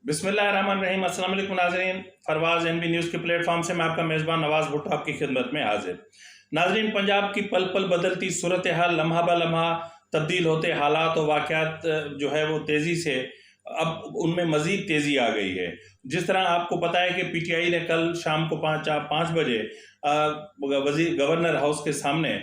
बिस्मिल्लाहिर्रहमानिर्रहीम। अस्सलाम वालेकुम नाज़रीन, फरवाज एनबी न्यूज़ के प्लेटफॉर्म से मैं आपका मेज़बान नवाज़ भुट्टो आपकी खिदमत में हाजिर। नाज़रीन, पंजाब की पल पल बदलती सूरत हाल, लम्हा ब लम्हा तब्दील होते हालात और वाक़यात जो है वो तेज़ी से अब उनमें मज़ीद तेज़ी आ गई है। जिस तरह आपको पता है कि पीटीआई ने कल शाम को 5 बजे गवर्नर हाउस के सामने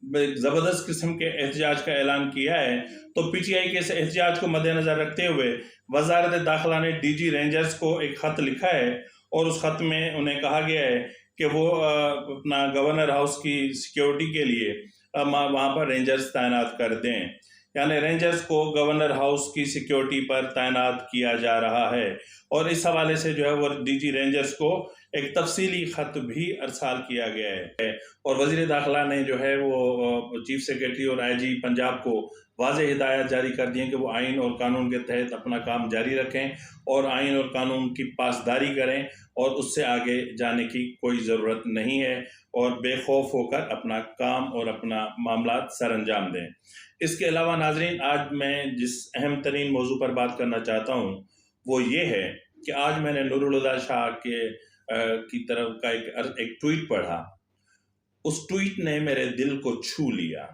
ज़बरदस्त किस्म के एहतजाज का ऐलान किया है, तो पीटीआई के इस एहतजाज को मद्देनज़र रखते हुए वज़ारत दाखिला ने डीजी रेंजर्स को एक ख़त लिखा है और उस ख़त में उन्हें कहा गया है कि वो अपना गवर्नर हाउस की सिक्योरिटी के लिए वहाँ पर रेंजर्स तैनात कर दें। यानी रेंजर्स को गवर्नर हाउस की सिक्योरिटी पर तैनात किया जा रहा है और इस हवाले से जो है वो डीजी रेंजर्स को एक तफसीली ख़त भी अरसाल किया गया है और वज़ीर दाखिला ने जो है वो चीफ सेक्रेटरी और आईजी पंजाब को वाज़ेह हिदायत जारी कर दी है कि वो आइन और कानून के तहत अपना काम जारी रखें और आइन और कानून की पासदारी करें और उससे आगे जाने की कोई ज़रूरत नहीं है और बेखौफ होकर अपना काम और अपना मामला सर अंजाम दें। इसके अलावा नाज़रीन, आज मैं जिस अहम तरीन मौजू पर बात करना चाहता हूँ वो ये है कि आज मैंने नूरुल हुदा शाह की तरफ का एक ट्वीट पढ़ा। उस ट्वीट ने मेरे दिल को छू लिया।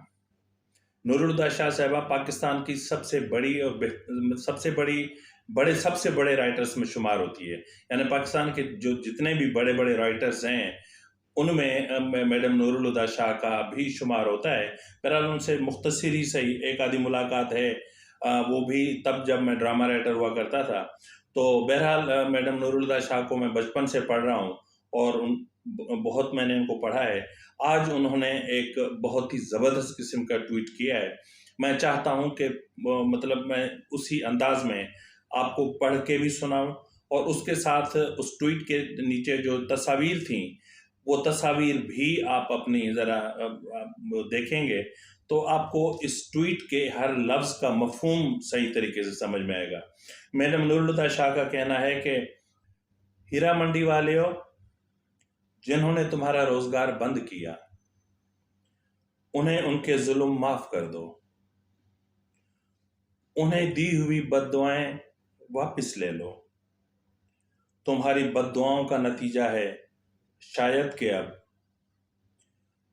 नूरुल हुदा शाह साहिबा पाकिस्तान की सबसे बड़े राइटर्स में शुमार होती है। यानी पाकिस्तान के जो जितने भी बड़े बड़े राइटर्स हैं उनमें मैडम नूरुल हुदा शाह का भी शुमार होता है। बहरहाल उनसे मुख्तसर ही सही एक आधी मुलाकात है, वो भी तब जब मैं ड्रामा राइटर हुआ करता था। तो बहरहाल मैडम नूरुल हुदा शाह को मैं बचपन से पढ़ रहा हूँ और बहुत मैंने उनको पढ़ा है। आज उन्होंने एक बहुत ही ज़बरदस्त किस्म का ट्वीट किया है। मैं चाहता हूं कि मतलब मैं उसी अंदाज में आपको पढ़ के भी सुनाऊं और उसके साथ उस ट्वीट के नीचे जो तस्वीर थी वो तस्वीर भी आप अपनी ज़रा देखेंगे तो आपको इस ट्वीट के हर लफ्ज़ का मफहूम सही तरीके से समझ में आएगा। मैडम नूरुल हुदा शाह का कहना है कि हीरा मंडी वालों, जिन्होंने तुम्हारा रोजगार बंद किया उन्हें उनके जुल्म माफ कर दो, उन्हें दी हुई बद्दुआएं वापस ले लो। तुम्हारी बद्दुआओं का नतीजा है शायद कि अब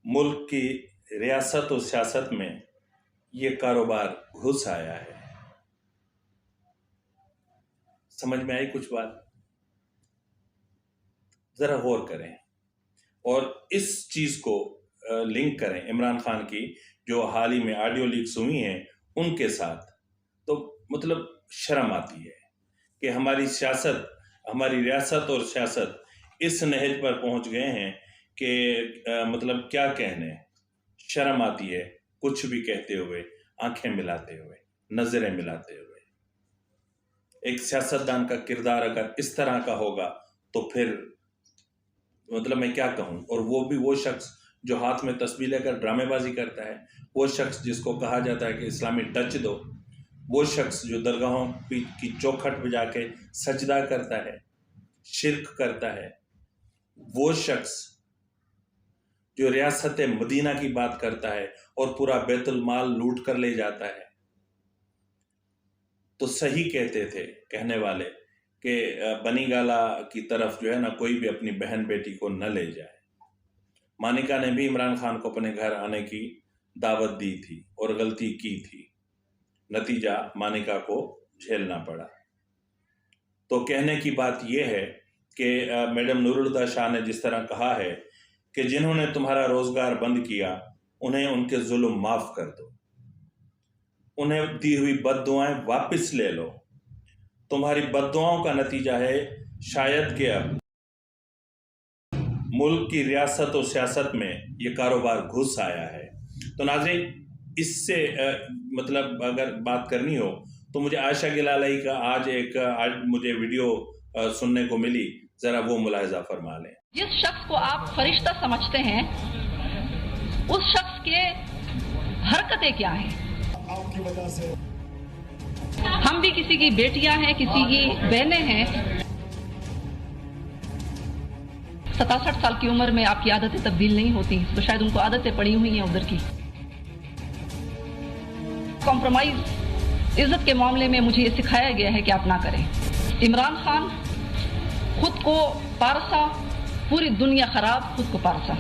मुल्क की रियासत और सियासत में ये कारोबार घुस आया है। समझ में आई कुछ बात? जरा गौर करें और इस चीज को लिंक करें इमरान खान की जो हाल ही में ऑडियो लीक्स हुई हैं उनके साथ, तो मतलब शर्म आती है कि हमारी सियासत, हमारी रियासत और सियासत इस नहज पर पहुंच गए हैं कि मतलब क्या कहने, शर्म आती है कुछ भी कहते हुए, आंखें मिलाते हुए, नजरें मिलाते हुए। एक सियासतदान का किरदार अगर इस तरह का होगा तो फिर मतलब मैं क्या कहूँ। और वो भी वो शख्स जो हाथ में तस्बीह लेकर ड्रामेबाजी करता है, वो शख्स जिसको कहा जाता है कि इस्लामी टच दो, वो शख्स जो दरगाहों की चौखट पे जाके सजदा करता है, शिरक करता है, वो शख्स जो रियासत मदीना की बात करता है और पूरा बैतुल माल लूट कर ले जाता है। तो सही कहते थे कहने वाले कि बनी गाला की तरफ जो है ना कोई भी अपनी बहन बेटी को न ले जाए। मानिका ने भी इमरान खान को अपने घर आने की दावत दी थी और गलती की थी, नतीजा मानिका को झेलना पड़ा। तो कहने की बात यह है कि मैडम नूरुल हुदा शाह ने जिस तरह कहा है कि जिन्होंने तुम्हारा रोजगार बंद किया उन्हें उनके जुल्म माफ कर दो, उन्हें दी हुई बद्दुआएं वापस ले लो। तुम्हारी बद्दुआओं का नतीजा है शायद कि अब मुल्क की रियासत और सियासत में ये कारोबार घुस आया है। तो नाज़रीन, इससे मतलब अगर बात करनी हो तो मुझे आयशा गिलालाई का आज मुझे वीडियो सुनने को मिली, जरा वो मुलाहिजा फरमा लें। जिस शख्स को आप फरिश्ता समझते हैं उस शख्स के हरकतें क्या हैं? आपकी वजह से हम भी किसी की बेटियां हैं, किसी की बहनें हैं। 67 साल की उम्र में आपकी आदतें तब्दील नहीं होती तो शायद उनको आदतें पड़ी हुई हैं उधर की। कॉम्प्रोमाइज इज्जत के मामले में मुझे ये सिखाया गया है कि आप ना करें। عمران خان خود کو پارسا، پوری دنیا خراب، خود کو پارسا،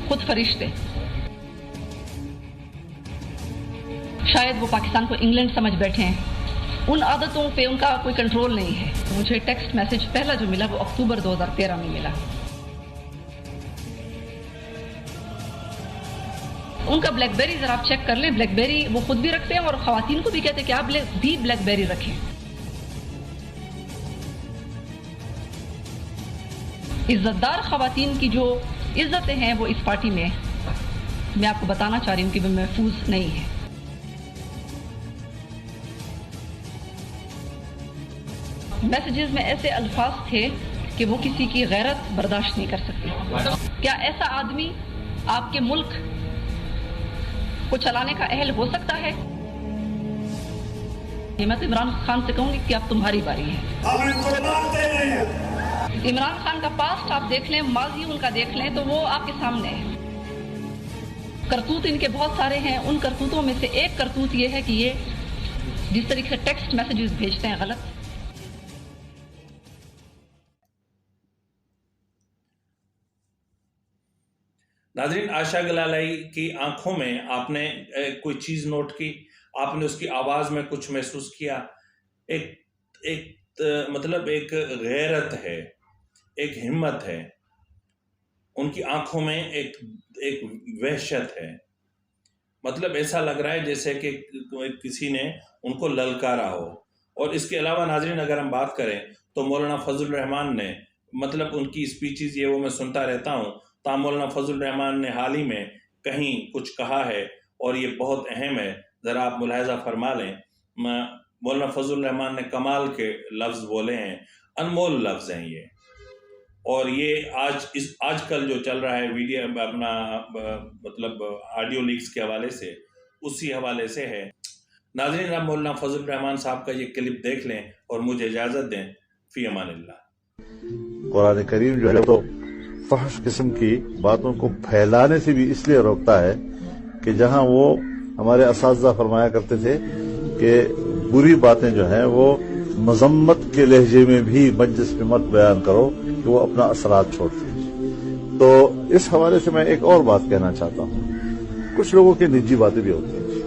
خود فرشتے. شاید وہ پاکستان کو انگلینڈ سمجھ بیٹھے ہیں. ان عادتوں پہ ان کا کوئی کنٹرول نہیں ہے. مجھے ٹیکسٹ میسج پہلا جو ملا وہ اکتوبر 2013 میں ملا. ان کا بلیک بیری ذرا آپ چیک کر لیں. بلیک بیری وہ خود بھی رکھتے ہیں اور خواتین کو بھی کہتے ہیں کہ آپ بھی بلیک بیری رکھیں. عزت دار خواتین کی جو عزتیں ہیں وہ اس پارٹی میں آپ کو بتانا چاہ رہی ہوں کہ وہ محفوظ نہیں ہے. میسیجز میں ایسے الفاظ تھے کہ وہ کسی کی غیرت برداشت نہیں کر سکتی. کیا ایسا آدمی آپ کے ملک کو چلانے کا اہل ہو سکتا ہے؟ میں تو عمران خان سے کہوں گی کہ اب تمہاری باری ہے. عمران خان کا پاسٹ آپ دیکھ لیں، ماضی ان کا دیکھ لیں تو وہ آپ کے سامنے ہے. کرتوت ان کے بہت سارے ہیں. ان کرتوتوں میں سے ایک کرتوت یہ ہے کہ یہ جس طریقے سے ٹیکسٹ میسیجز بھیجتے ہیں غلط. ناظرین، عائشہ گلالائی کی آنکھوں میں آپ نے کوئی چیز نوٹ کی، آپ نے اس کی آواز میں کچھ محسوس کیا. مطلب ایک غیرت ہے، ایک ہمت ہے. ان کی آنکھوں میں ایک وحشت ہے. مطلب ایسا لگ رہا ہے جیسے کہ کسی نے ان کو للکارا ہو. اور اس کے علاوہ ناظرین اگر ہم بات کریں تو مولانا فضل الرحمان نے، مطلب ان کی اسپیچز یہ وہ میں سنتا رہتا ہوں، تاہم مولانا فضل الرحمان نے حال ہی میں کہیں کچھ کہا ہے اور یہ بہت اہم ہے، ذرا آپ ملاحظہ فرما لیں. مولانا فضل الرحمان نے کمال کے لفظ بولے ہیں، انمول لفظ ہیں یہ. اور یہ آج کل جو چل رہا ہے ویڈیو اپنا مطلب آڈیو لیکس کے حوالے سے، اسی حوالے سے ہے. ناظرین اب مولانا فضل الرحمان صاحب کا یہ کلپ دیکھ لیں اور مجھے اجازت دیں. فی امان اللہ. قرآن کریم جو ہے تو فحش قسم کی باتوں کو پھیلانے سے بھی اس لیے روکتا ہے کہ جہاں وہ ہمارے اساتذہ فرمایا کرتے تھے کہ بری باتیں جو ہیں وہ مذمت کے لہجے میں بھی مجلس میں مت بیان کرو کہ وہ اپنا اثرات چھوڑتے ہیں. تو اس حوالے سے میں ایک اور بات کہنا چاہتا ہوں. کچھ لوگوں کی نجی باتیں بھی ہوتی ہیں.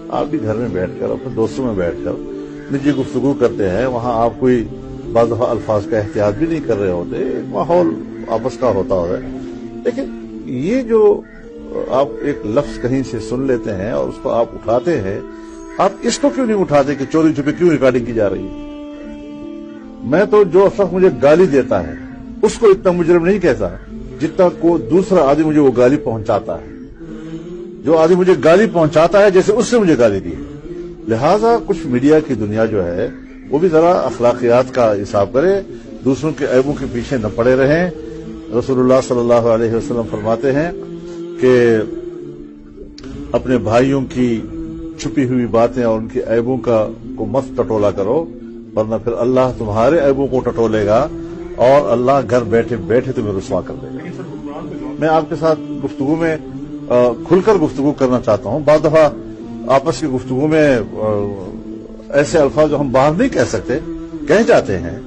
آپ بھی گھر میں بیٹھ کر اپنے دوستوں میں بیٹھ کر نجی گفتگو کرتے ہیں، وہاں آپ کوئی بعض دفعہ الفاظ کا احتیاط بھی نہیں کر رہے ہوتے، ایک ماحول آپس کا ہوتا ہے. لیکن یہ جو آپ ایک لفظ کہیں سے سن لیتے ہیں اور اس کو آپ اٹھاتے ہیں، آپ اس کو کیوں نہیں اٹھاتے کہ چوری چھپے کیوں ریکارڈنگ کی جا رہی ہے؟ میں تو جو شخص مجھے گالی دیتا ہے اس کو اتنا مجرم نہیں کہتا جتنا کو دوسرا آدمی مجھے وہ گالی پہنچاتا ہے. جو آدمی مجھے گالی پہنچاتا ہے جیسے اس سے مجھے گالی دی. لہذا کچھ میڈیا کی دنیا جو ہے وہ بھی ذرا اخلاقیات کا حساب کرے، دوسروں کے عیبوں کے پیچھے نہ پڑے رہیں. رسول اللہ صلی اللہ علیہ وسلم فرماتے ہیں کہ اپنے بھائیوں کی چھپی ہوئی باتیں اور ان کے عیبوں کو مت ٹٹولا کرو، ورنہ پھر اللہ تمہارے عیبوں کو ٹٹولے گا اور اللہ گھر بیٹھے بیٹھے تمہیں رسوا کر دے گا. میں آپ کے ساتھ گفتگو میں کھل کر گفتگو کرنا چاہتا ہوں. بعض دفعہ آپس کی گفتگو میں ایسے الفاظ جو ہم باہر نہیں کہہ سکتے کہہ جاتے ہیں،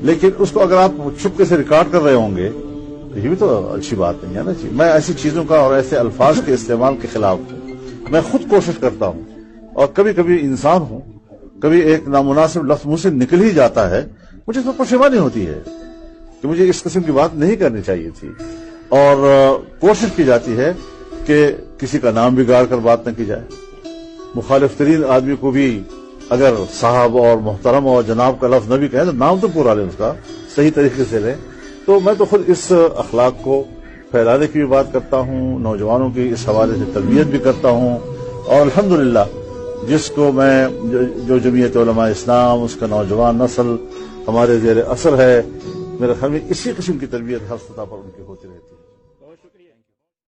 لیکن اس کو اگر آپ چھپکے سے ریکارڈ کر رہے ہوں گے تو یہ بھی تو اچھی بات نہیں ہے نا جی. میں ایسی چیزوں کا اور ایسے الفاظ کے استعمال کے خلاف ہوں. میں خود کوشش کرتا ہوں اور کبھی کبھی انسان ہوں، کبھی ایک نامناسب لفظ منہ سے نکل ہی جاتا ہے، مجھے اس میں پشیمانی ہوتی ہے کہ مجھے اس قسم کی بات نہیں کرنی چاہیے تھی. اور کوشش کی جاتی ہے کہ کسی کا نام بگاڑ کر بات نہ کی جائے. مخالف ترین آدمی کو بھی اگر صاحب اور محترم اور جناب کا لفظ نہ بھی کہیں تو نام تو پورا لیں، اس کا صحیح طریقے سے لیں. تو میں تو خود اس اخلاق کو پھیلانے کی بھی بات کرتا ہوں، نوجوانوں کی اس حوالے سے تربیت بھی کرتا ہوں. اور الحمدللہ جس کو میں جو جمعیت علماء اسلام، اس کا نوجوان نسل ہمارے زیر اثر ہے، میرے خیال میں اسی قسم کی تربیت ہر سطح پر ان کی ہوتی رہتی ہے.